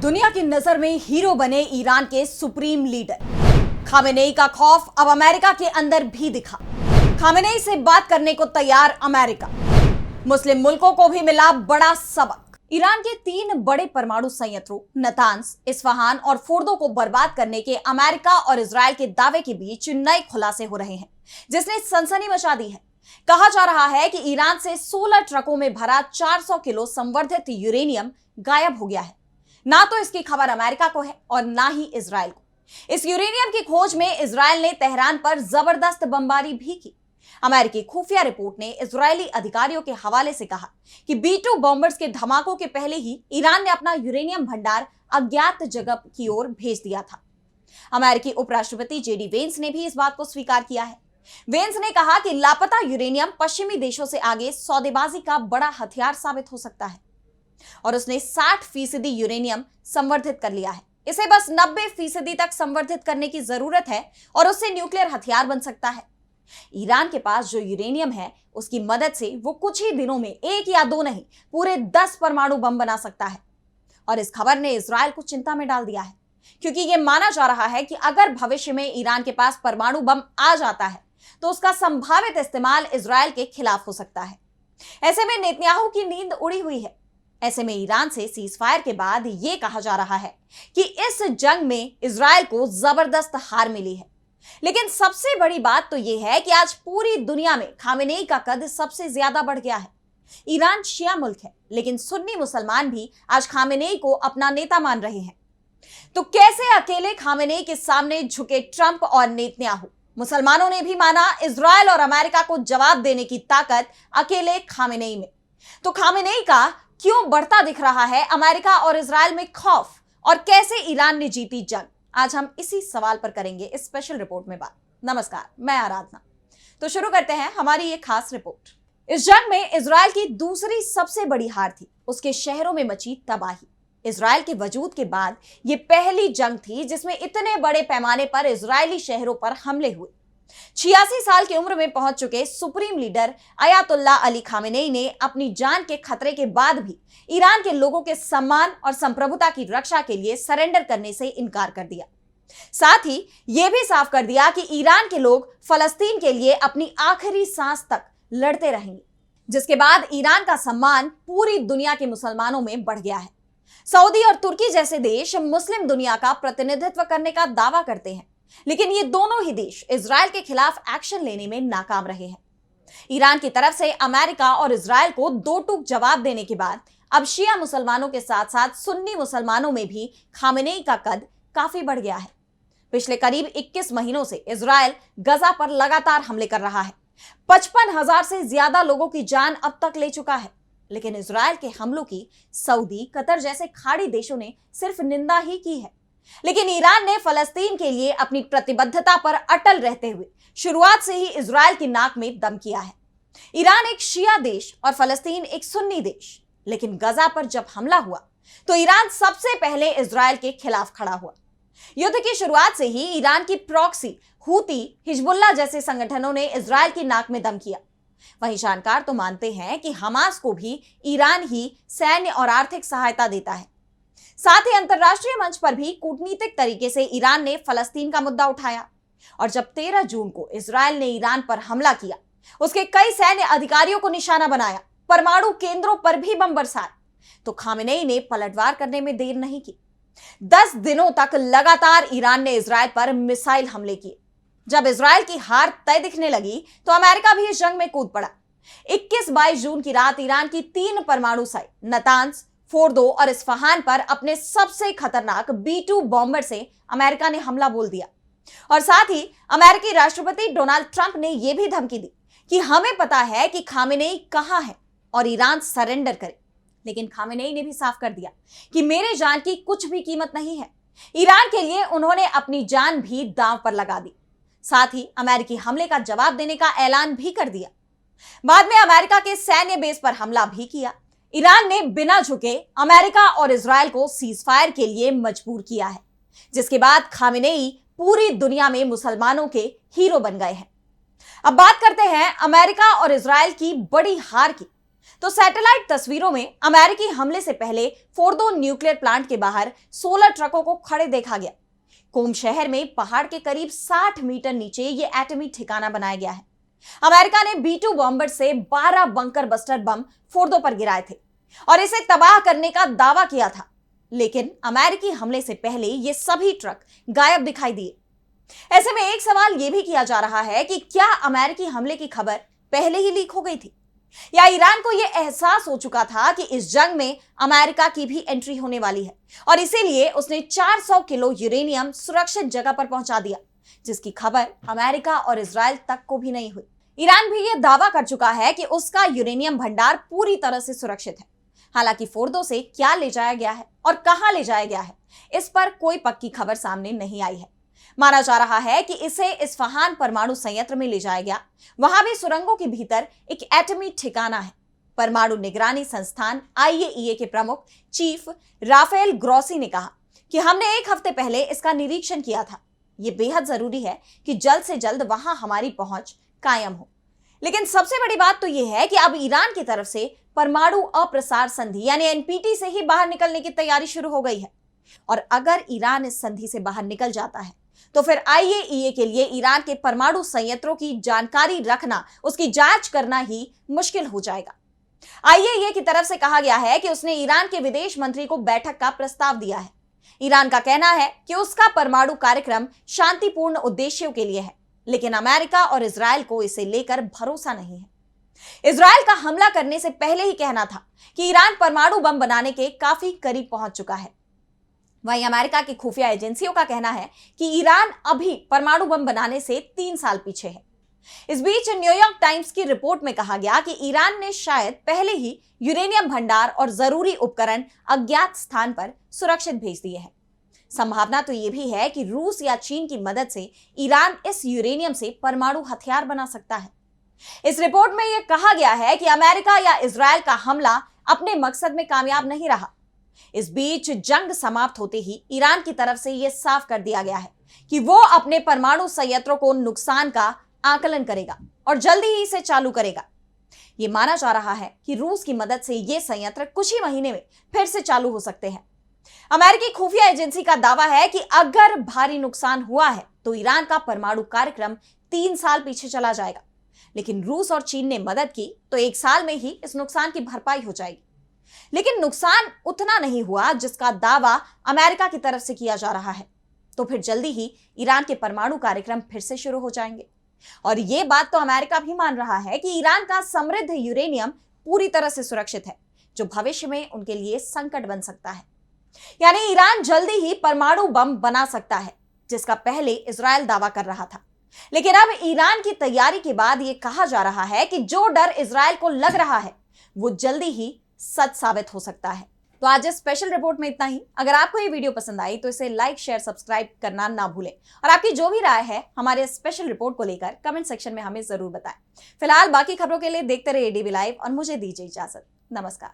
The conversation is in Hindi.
दुनिया की नजर में हीरो बने ईरान के सुप्रीम लीडर खामेनेई का खौफ अब अमेरिका के अंदर भी दिखा। खामेनेई से बात करने को तैयार अमेरिका। मुस्लिम मुल्कों को भी मिला बड़ा सबक। ईरान के 3 बड़े परमाणु संयंत्रों नतांज, इस्फहान और फोर्दो को बर्बाद करने के अमेरिका और इजरायल के दावे के बीच नए खुलासे हो रहे हैं, जिसने सनसनी मचा दी है। कहा जा रहा है कि ईरान से 16 ट्रकों में भरा 400 किलो संवर्धित यूरेनियम गायब हो गया है। ना तो इसकी खबर अमेरिका को है और ना ही इजरायल को। इस यूरेनियम की खोज में इजरायल ने तेहरान पर जबरदस्त बमबारी भी की। अमेरिकी खुफिया रिपोर्ट ने इजरायली अधिकारियों के हवाले से कहा कि B-2 बॉम्बर्स के धमाकों के पहले ही ईरान ने अपना यूरेनियम भंडार अज्ञात जगह की ओर भेज दिया था। अमेरिकी उपराष्ट्रपति JD वेंस ने भी इस बात को स्वीकार किया है। वेंस ने कहा कि लापता यूरेनियम पश्चिमी देशों से आगे सौदेबाजी का बड़ा हथियार साबित हो सकता है और उसने 60% यूरेनियम संवर्धित कर लिया है। इसे बस 90% तक संवर्धित करने की जरूरत है और उससे न्यूक्लियर हथियार बन सकता है। ईरान के पास जो यूरेनियम है उसकी मदद से वो कुछ ही दिनों में 1 या 2 नहीं पूरे 10 परमाणु बम बना सकता है। और इस खबर ने इजरायल को चिंता में डाल दिया है, क्योंकि यह माना जा रहा है कि अगर भविष्य में ईरान के पास परमाणु बम आ जाता है तो उसका संभावित इस्तेमाल इजरायल के खिलाफ हो सकता है। ऐसे में नेतन्याहू की नींद उड़ी हुई है। ऐसे में ईरान से सीजफायर के बाद यह कहा जा रहा है कि इस जंग में इजरायल को जबरदस्त हार मिली है। लेकिन सबसे बड़ी बात तो यह है कि आज पूरी दुनिया में खामेनेई का कद सबसे ज्यादा बढ़ गया है। ईरान शिया मुल्क है, लेकिन सुन्नी मुसलमान भी आज खामेनेई को अपना नेता मान रहे हैं। तो कैसे अकेले खामेनेई के सामने झुके ट्रंप और नेतन्याहू? मुसलमानों ने भी माना इजरायल और अमेरिका को जवाब देने की ताकत अकेले खामेनेई में। तो खामेनेई का क्यों बढ़ता दिख रहा है अमेरिका और इजरायल में खौफ, और कैसे ईरान ने जीती जंग? आज हम इसी सवाल पर करेंगे इस स्पेशल रिपोर्ट में बात। नमस्कार, मैं आराधना। तो शुरू करते हैं हमारी ये खास रिपोर्ट। इस जंग में इजरायल की दूसरी सबसे बड़ी हार थी उसके शहरों में मची तबाही। इजरायल के वजूद के बाद ये पहली जंग थी जिसमें इतने बड़े पैमाने पर इजरायली शहरों पर हमले हुए। 86 साल की उम्र में पहुंच चुके supreme leader Ayatollah Ali Khamenei ने अपनी जान के खतरे के बाद भी ईरान के लोगों के सम्मान और संप्रभुता की रक्षा के लिए सरेंडर करने से इनकार कर दिया। साथ ही यह भी साफ कर दिया कि ईरान के लोग फलस्तीन के लिए अपनी आखिरी सांस तक लड़ते रहेंगे, जिसके बाद ईरान का सम्मान पूरी दुनिया के मुसलमानों में बढ़ गया है। सऊदी और तुर्की जैसे देश मुस्लिम दुनिया का प्रतिनिधित्व करने का दावा करते हैं, लेकिन ये दोनों ही देश इजरायल के खिलाफ एक्शन लेने में नाकाम रहे हैं। ईरान की तरफ से अमेरिका और इजरायल को दो टूक जवाब देने के बाद अब शिया मुसलमानों के साथ साथ सुन्नी मुसलमानों में भी खामेनेई का कद काफी बढ़ गया है। पिछले करीब 21 महीनों से इजरायल गजा पर लगातार हमले कर रहा है। 55,000 से ज्यादा लोगों की जान अब तक ले चुका है, लेकिन इजरायल के हमलों की सऊदी, कतर जैसे खाड़ी देशों ने सिर्फ निंदा ही की है। लेकिन ईरान ने फलस्तीन के लिए अपनी प्रतिबद्धता पर अटल रहते हुए शुरुआत से ही इजरायल की नाक में दम किया है। ईरान एक शिया देश और फलस्तीन एक सुन्नी देश, लेकिन गजा पर जब हमला हुआ तो ईरान सबसे पहले इजरायल के खिलाफ खड़ा हुआ। युद्ध की शुरुआत से ही ईरान की प्रॉक्सी हूती, हिजबुल्लाह जैसे संगठनों ने इजरायल की नाक में दम किया। वहीं जानकार तो मानते हैं कि हमास को भी ईरान ही सैन्य और आर्थिक सहायता देता है। साथ ही अंतरराष्ट्रीय मंच पर भी कूटनीतिक तरीके से ईरान ने फलस्तीन का मुद्दा उठाया। और जब 13 जून को इजरायल ने ईरान पर हमला किया, उसके कई सैन्य अधिकारियों को निशाना बनाया, परमाणु केंद्रों पर भी बम बरसाए, तो खामेनेई ने पलटवार करने में देर नहीं की। 10 दिनों तक लगातार ईरान ने इजरायल पर मिसाइल हमले किए। जब इजरायल की हार तय दिखने लगी तो अमेरिका भी इस जंग में कूद पड़ा। 21-22 जून की रात ईरान की 3 परमाणु साइट नतांज, फोर्दो और इस्फहान पर अपने सबसे खतरनाक B-2 बॉम्बर से अमेरिका ने हमला बोल दिया। और साथ ही अमेरिकी राष्ट्रपति डोनाल्ड ट्रंप ने यह भी धमकी दी कि हमें पता है कि खामेनेई कहां है और ईरान सरेंडर करे। लेकिन खामेनेई ने भी साफ कर दिया कि मेरे जान की कुछ भी कीमत नहीं है। ईरान के लिए उन्होंने अपनी जान भी दांव पर लगा दी। साथ ही अमेरिकी हमले का जवाब देने का ऐलान भी कर दिया। बाद में अमेरिका के सैन्य बेस पर हमला भी किया। ईरान ने बिना झुके अमेरिका और इजरायल को सीजफायर के लिए मजबूर किया है, जिसके बाद खामेनेई पूरी दुनिया में मुसलमानों के हीरो बन गए हैं। अब बात करते हैं अमेरिका और इजरायल की बड़ी हार की। तो सैटेलाइट तस्वीरों में अमेरिकी हमले से पहले फोर्दो न्यूक्लियर प्लांट के बाहर 16 ट्रकों को खड़े देखा गया। कोम शहर में पहाड़ के करीब 60 मीटर नीचे ये एटमी ठिकाना बनाया गया है। अमेरिका ने B-2 बॉम्बर से 12 बंकर बस्टर बम फोर्दो पर गिराए थे और इसे तबाह करने का दावा किया था, लेकिन अमेरिकी हमले से पहले ये सभी ट्रक गायब दिखाई दिए। ऐसे में एक सवाल यह भी किया जा रहा है कि क्या अमेरिकी हमले की खबर पहले ही लीक हो गई थी, या ईरान को यह एहसास हो चुका था कि इस जंग में अमेरिका की भी एंट्री होने वाली है और इसीलिए उसने 400 किलो यूरेनियम सुरक्षित जगह पर पहुंचा दिया, जिसकी खबर अमेरिका और इजराइल तक को भी नहीं हुई। ईरान भी यह दावा कर चुका है कि उसका यूरेनियम भंडार पूरी तरह से सुरक्षित है। हालांकि फोर्दो से क्या ले जाया गया है और कहां ले जाया गया है, इस पर कोई पक्की खबर सामने नहीं आई है। माना जा रहा है कि इसे इस्फहान परमाणु संयंत्र में ले जाया गया। वहां भी सुरंगों के भीतर एक एटमी ठिकाना है। परमाणु निगरानी संस्थान IAEA के प्रमुख चीफ राफेल ग्रोसी ने कहा कि हमने एक हफ्ते पहले इसका निरीक्षण किया था। यह बेहद जरूरी है कि जल्द से जल्द वहां हमारी पहुंच कायम हो। लेकिन सबसे बड़ी बात तो यह है कि अब ईरान की तरफ से परमाणु अप्रसार संधि यानी NPT से ही बाहर निकलने की तैयारी शुरू हो गई है। और अगर ईरान इस संधि से बाहर निकल जाता है तो फिर IAEA के लिए ईरान के परमाणु संयंत्रों की जानकारी रखना, उसकी जांच करना ही मुश्किल हो जाएगा। IAEA की तरफ से कहा गया है कि उसने ईरान के विदेश मंत्री को बैठक का प्रस्ताव दिया है। ईरान का कहना है कि उसका परमाणु कार्यक्रम शांतिपूर्ण उद्देश्यों के लिए है, लेकिन अमेरिका और इजराइल को इसे लेकर भरोसा नहीं है। इजराइल का हमला करने से पहले ही कहना था कि ईरान परमाणु बम बनाने के काफी करीब पहुंच चुका है। वहीं अमेरिका की खुफिया एजेंसियों का कहना है कि ईरान अभी परमाणु बम बनाने से 3 साल पीछे है। इस बीच न्यूयॉर्क टाइम्स की रिपोर्ट में कहा गया कि ईरान ने शायद पहले ही यूरेनियम भंडार और जरूरी उपकरण अज्ञात स्थान पर सुरक्षित भेज दिए हैं। संभावना तो यह भी है कि रूस या चीन की मदद से ईरान इस यूरेनियम से परमाणु हथियार बना सकता है। इस रिपोर्ट में यह कहा गया है कि अमेरिका या इजराइल का हमला अपने मकसद में कामयाब नहीं रहा। इस बीच जंग समाप्त होते ही ईरान की तरफ से यह साफ कर दिया गया है कि वो अपने परमाणु संयंत्रों को नुकसान का आकलन करेगा और जल्दी ही इसे चालू करेगा। यह माना जा रहा है कि रूस की मदद से यह संयंत्र कुछ ही महीने में फिर से चालू हो सकते हैं। अमेरिकी खुफिया एजेंसी का दावा है कि अगर भारी नुकसान हुआ है तो ईरान का परमाणु कार्यक्रम 3 साल पीछे चला जाएगा, लेकिन रूस और चीन ने मदद की तो 1 साल में ही इस नुकसान की भरपाई हो जाएगी। लेकिन नुकसान उतना नहीं हुआ जिसका दावा अमेरिका की तरफ से किया जा रहा है, तो फिर जल्दी ही ईरान के परमाणु कार्यक्रम फिर से शुरू हो जाएंगे। और यह बात तो अमेरिका भी मान रहा है कि ईरान का समृद्ध यूरेनियम पूरी तरह से सुरक्षित है, जो भविष्य में उनके लिए संकट बन सकता है। यानी ईरान जल्दी ही परमाणु बम बना सकता है, जिसका पहले इजराइल दावा कर रहा था। लेकिन अब ईरान की तैयारी के बाद यह कहा जा रहा है कि जो डर इजराइल को लग रहा है वो जल्दी ही सच साबित हो सकता है। तो आज इस स्पेशल रिपोर्ट में इतना ही। अगर आपको ये वीडियो पसंद आई तो इसे लाइक, शेयर, सब्सक्राइब करना ना भूलें और आपकी जो भी राय है हमारे स्पेशल रिपोर्ट को लेकर कमेंट सेक्शन में हमें जरूर बताएं। फिलहाल बाकी खबरों के लिए देखते रहिए DB लाइव और मुझे दीजिए इजाजत। नमस्कार।